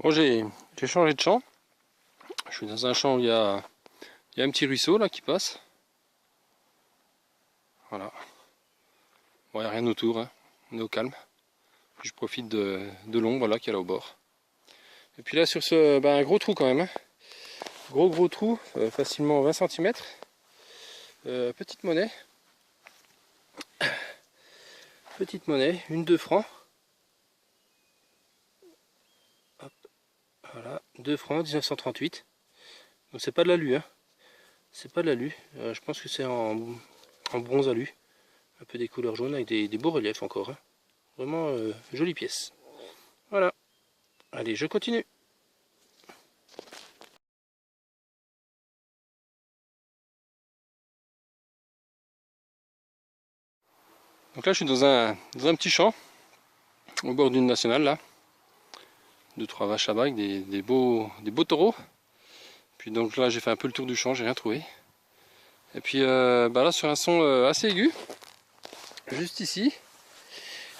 Bon, j'ai changé de champ. Je suis dans un champ où il y a un petit ruisseau là qui passe. Voilà. Bon, il n'y a rien autour, hein. On est au calme. Je profite de l'ombre là qu'il y a là au bord. Et puis là sur ce, un gros trou quand même, hein. Gros trou, facilement 20 cm. Petite monnaie. Petite monnaie, une 2 francs. Hop, voilà, 2 francs 1938. Donc c'est pas de l'alu, hein. C'est pas de l'alu. Je pense que c'est en bronze alu. Un peu des couleurs jaunes avec des beaux reliefs encore, hein. Vraiment jolie pièce. Voilà. Allez, je continue. Donc là, je suis dans un petit champ, au bord d'une nationale, là. 2-3 vaches là-bas avec des beaux taureaux. Puis donc là, j'ai fait un peu le tour du champ, j'ai rien trouvé. Et puis là, sur un son assez aigu, juste ici,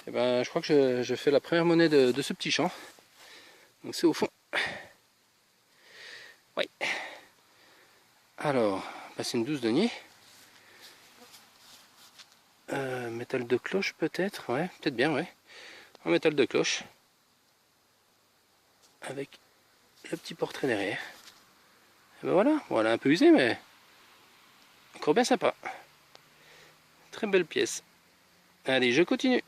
et je crois que je fais la première monnaie de ce petit champ. Donc c'est au fond. Oui. Alors, c'est une 12 deniers. Métal de cloche peut-être, ouais, peut-être bien, ouais. En métal de cloche. Avec le petit portrait derrière. Et voilà, bon, elle est un peu usée, mais encore bien sympa. Très belle pièce. Allez, je continue.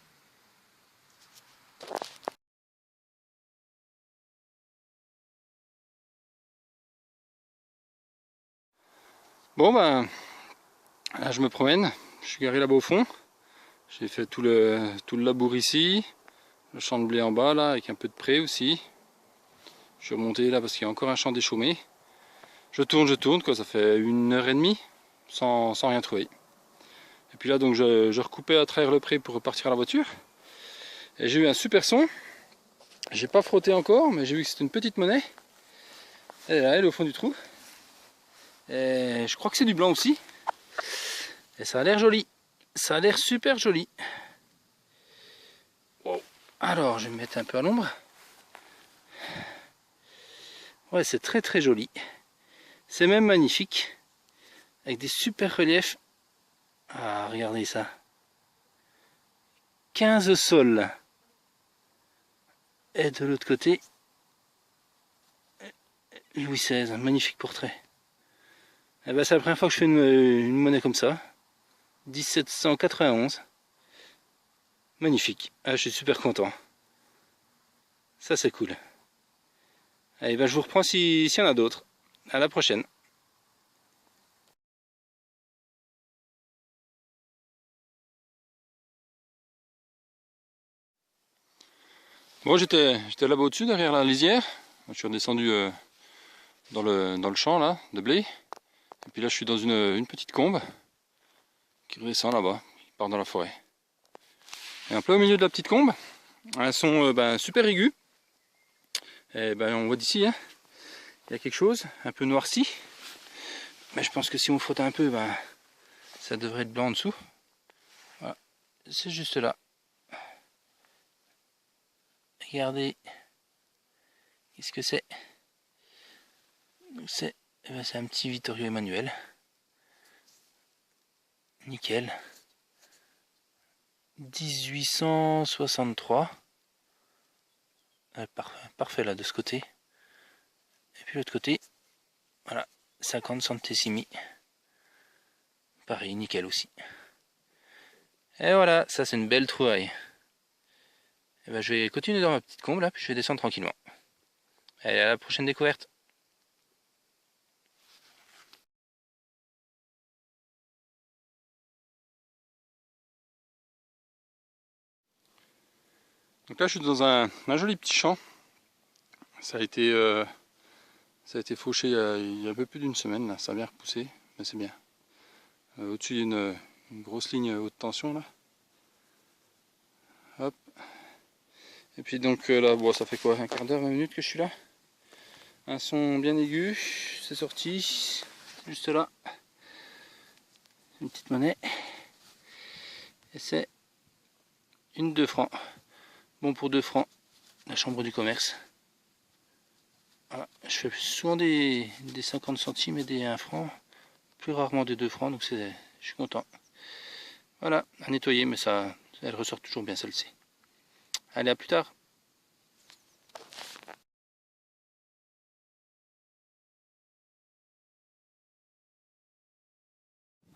Bon là, je me promène. Je suis garé là-bas au fond. J'ai fait tout le labour ici. Le champ de blé en bas là, avec un peu de pré aussi. Je suis remonté là parce qu'il y a encore un champ déchaumé. Je tourne, quoi, ça fait 1h30 sans rien trouver. Et puis là donc je recoupais à travers le pré pour repartir à la voiture. Et j'ai eu un super son. J'ai pas frotté encore, mais j'ai vu que c'était une petite monnaie. Elle est là, elle est au fond du trou. Et je crois que c'est du blanc aussi. Et ça a l'air joli. Ça a l'air super joli. Wow. Alors je vais me mettre un peu à l'ombre. Ouais, c'est très joli. C'est même magnifique. Avec des super reliefs. Ah, regardez ça. 15 sols. Et de l'autre côté, Louis XVI, un magnifique portrait. Et c'est la première fois que je fais une monnaie comme ça. 1791. Magnifique. Ah, je suis super content. Ça c'est cool. Allez, je vous reprends s'il y en a d'autres. À la prochaine. Bon, j'étais là-bas au-dessus, derrière la lisière. Je suis redescendu dans le champ là, de blé. Et puis là, je suis dans une petite combe qui redescend là-bas, qui part dans la forêt. Et en plein au milieu de la petite combe, un son super aigu. Et on voit d'ici, hein, il y a quelque chose, un peu noirci. Mais je pense que si on frotte un peu, ça devrait être blanc en dessous. Voilà, c'est juste là. Regardez, qu'est-ce que c'est? C'est un petit Vittorio Emanuele. Nickel. 1863. Parfait là de ce côté. Et puis l'autre côté, voilà, 50 centesimi. Pareil, nickel aussi. Et voilà, ça c'est une belle trouvaille. Et je vais continuer dans ma petite combe là, puis je vais descendre tranquillement. Allez, à la prochaine découverte. Donc là je suis dans un joli petit champ. Ça a été fauché il y a un peu plus d'une semaine, là. Ça a bien repoussé, mais c'est bien. Au-dessus il y a une grosse ligne haute tension là. Hop. Et puis donc là, bon, ça fait quoi, un quart d'heure, 20 minutes que je suis là. Un son bien aigu, c'est sorti, juste là. Une petite monnaie. Et c'est une 2 francs. Bon pour 2 francs, la chambre du commerce. Voilà. Je fais souvent des 50 centimes et des 1 franc, plus rarement des 2 francs, donc je suis content. Voilà, à nettoyer, mais ça, elle ressort toujours bien celle-ci. Allez, à plus tard.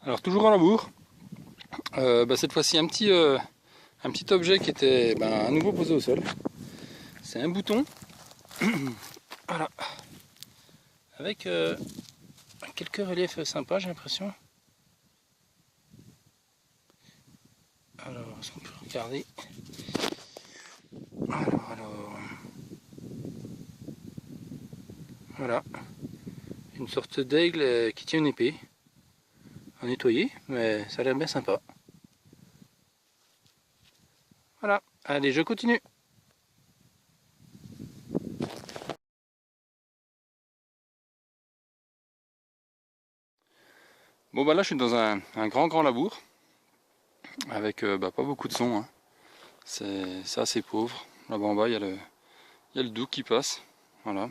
Alors toujours en labour, cette fois-ci un petit objet qui était à nouveau posé au sol. C'est un bouton, voilà, avec quelques reliefs sympas, j'ai l'impression. Alors, est-ce qu'on peut regarder? Alors, voilà, une sorte d'aigle qui tient une épée, à nettoyer, mais ça a l'air bien sympa. Voilà, allez, je continue. Bon là je suis dans un grand labour, avec pas beaucoup de son, hein. C'est assez pauvre. Là-bas en bas il y a le doux qui passe. Voilà.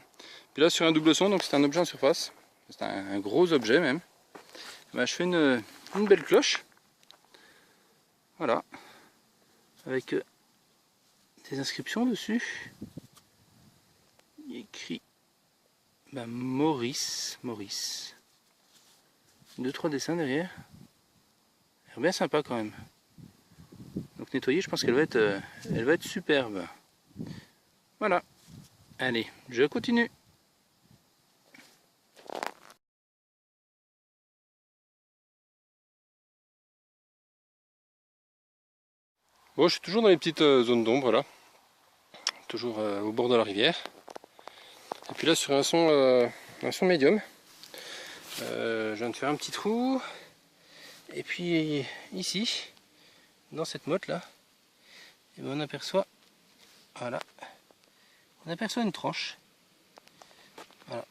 Puis là sur un double son, donc c'est un objet en surface, c'est un gros objet même. Je fais une belle cloche, voilà, avec des inscriptions dessus. Il y a écrit Maurice. 2-3 dessins derrière. Elle est bien sympa quand même. Donc nettoyer, je pense qu'elle va être superbe. Voilà. Allez, je continue. Bon, je suis toujours dans les petites zones d'ombre là, toujours au bord de la rivière. Et puis là sur un son médium, je viens de faire un petit trou. Et puis ici, dans cette motte là, et ben on aperçoit, voilà, on aperçoit une tranche. Voilà,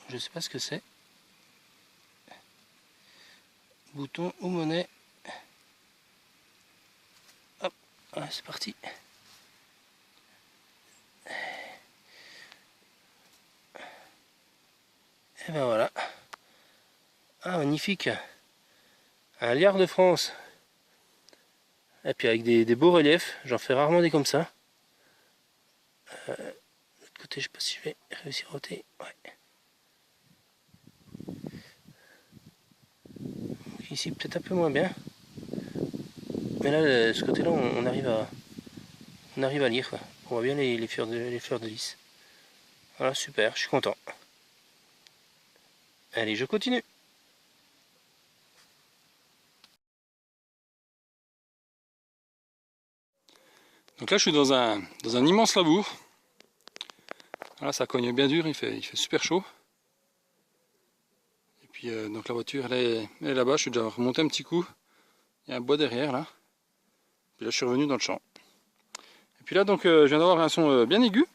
je sais pas ce que c'est. Bouton ou monnaie. Hop, voilà, c'est parti. Et ben voilà. Ah, magnifique. Un liard de France. Et puis avec des beaux reliefs, j'en fais rarement des comme ça. De l'autre côté, je sais pas si je vais réussir à ôter. Ouais. Donc ici, peut-être un peu moins bien. Mais là, de ce côté-là, on arrive à lire, quoi. On voit bien les fleurs de lys. Voilà, super, je suis content. Allez, je continue. Donc là, je suis dans un immense labour. Voilà, ça cogne bien dur, il fait super chaud. Et puis donc la voiture, elle est là-bas. Je suis déjà remonté un petit coup. Il y a un bois derrière là. Puis là, je suis revenu dans le champ. Et puis là, donc, je viens d'avoir un son bien aigu.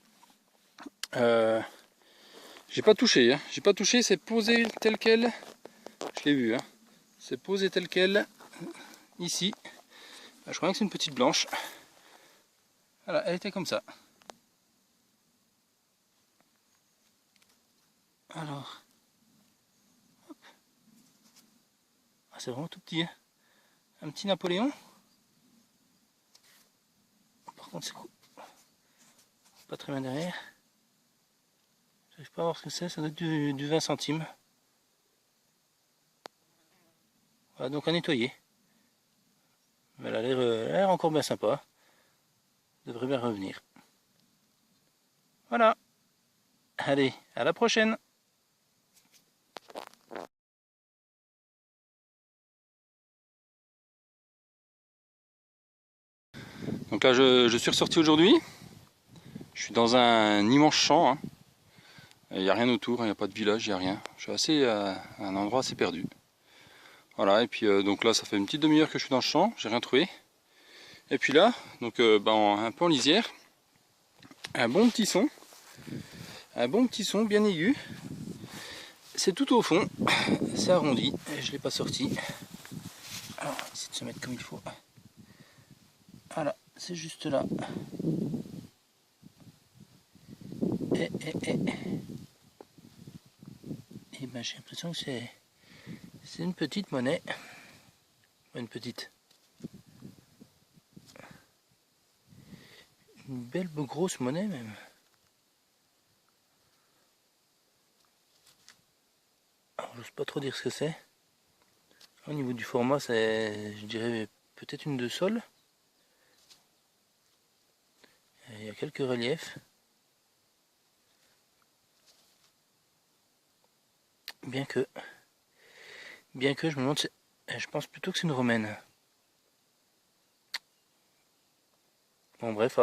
J'ai pas touché, hein. J'ai pas touché, c'est posé tel quel. Je l'ai vu, hein. C'est posé tel quel ici. Je crois que c'est une petite blanche. Voilà, elle était comme ça. Alors, ah, c'est vraiment tout petit, hein. Un petit Napoléon. Par contre, c'est pas très bien derrière. J'arrive pas à voir ce que c'est, ça doit être du 20 centimes. Voilà, donc à nettoyer. Mais elle a l'air encore bien sympa. Devrait bien revenir. Voilà. Allez, à la prochaine. Donc là, je suis ressorti aujourd'hui. Je suis dans un immense champ, hein. Il n'y a rien autour, il n'y a pas de village, il n'y a rien. Je suis à un endroit assez perdu. Voilà, et puis donc là, ça fait une petite demi-heure que je suis dans le champ, j'ai rien trouvé. Et puis là, donc un peu en lisière, un bon petit son bien aigu. C'est tout au fond, c'est arrondi, et je ne l'ai pas sorti. Alors, on va essayer de se mettre comme il faut. Voilà, c'est juste là. Et. ben, j'ai l'impression que c'est une petite monnaie. Une petite. Une belle grosse monnaie même. Alors j'ose pas trop dire ce que c'est. Au niveau du format, c'est, je dirais, peut-être une 2 sols. Il y a quelques reliefs. Bien que je me demande, je pense plutôt que c'est une romaine. Bon bref,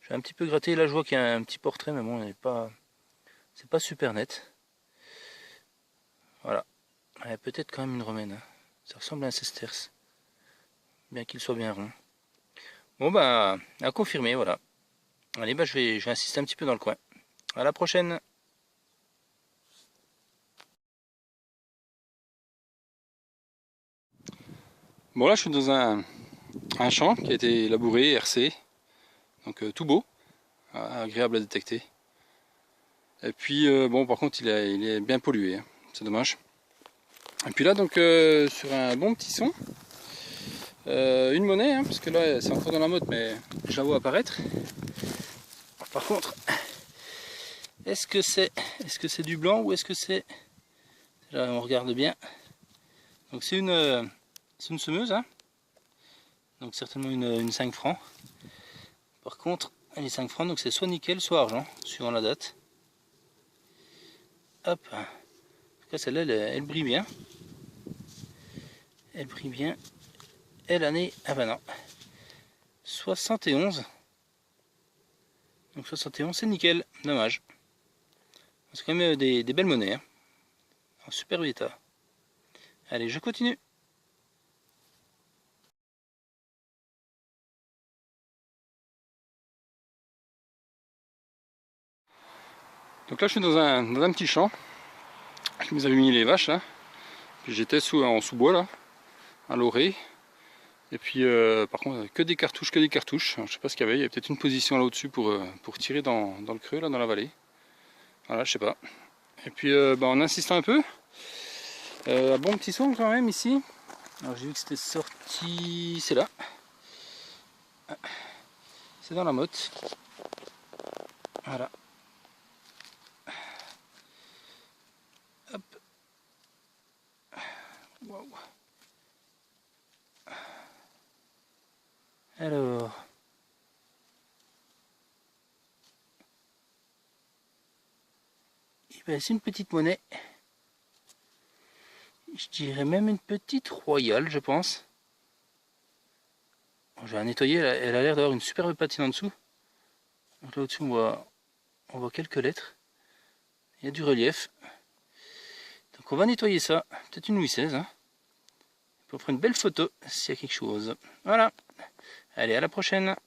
j'ai un petit peu gratté, là je vois qu'il y a un petit portrait, mais bon, c'est pas super net. Voilà, peut-être quand même une romaine. Ça ressemble à un sesterce, bien qu'il soit bien rond. Bon bah, à confirmer, voilà. Allez, bah je vais insister un petit peu dans le coin. À la prochaine. Bon là je suis dans un champ qui a été labouré, hercé, donc tout beau, agréable à détecter. Et puis bon par contre il est bien pollué, hein. C'est dommage. Et puis là donc sur un bon petit son, une monnaie, hein, parce que là c'est encore dans la mode mais je la vois apparaître. Par contre, est-ce que c'est du blanc ou est-ce que c'est... Là on regarde bien. Donc c'est une semeuse, hein. Donc certainement une 5 francs. Par contre, les 5 francs, donc c'est soit nickel, soit argent, suivant la date. Hop. En tout cas, celle-là, elle brille bien. Elle brille bien. Et l'année, ah ben non, 71. Donc 71, c'est nickel, dommage. C'est quand même des belles monnaies, hein. En super état. Allez, je continue. Donc là je suis dans un petit champ. Je vous avais mis les vaches là. Puis j'étais en sous-bois là, à l'orée. Et puis par contre que des cartouches, Alors, je sais pas ce qu'il y avait, il y avait peut-être une position là au-dessus pour tirer dans le creux là, dans la vallée. Voilà, je sais pas. Et puis bah, en insistant un peu, un bon petit son quand même ici. Alors j'ai vu que c'était sorti, c'est là. C'est dans la motte. Voilà. Hop. Wow. Alors. Ben, c'est une petite monnaie. Je dirais même une petite royale, je pense. Bon, je vais la nettoyer, elle a l'air d'avoir une superbe patine en dessous. Donc là au-dessus on voit quelques lettres. Il y a du relief. Donc on va nettoyer ça. Peut-être une Louis XVI. Hein, pour prendre une belle photo s'il y a quelque chose. Voilà. Allez, à la prochaine.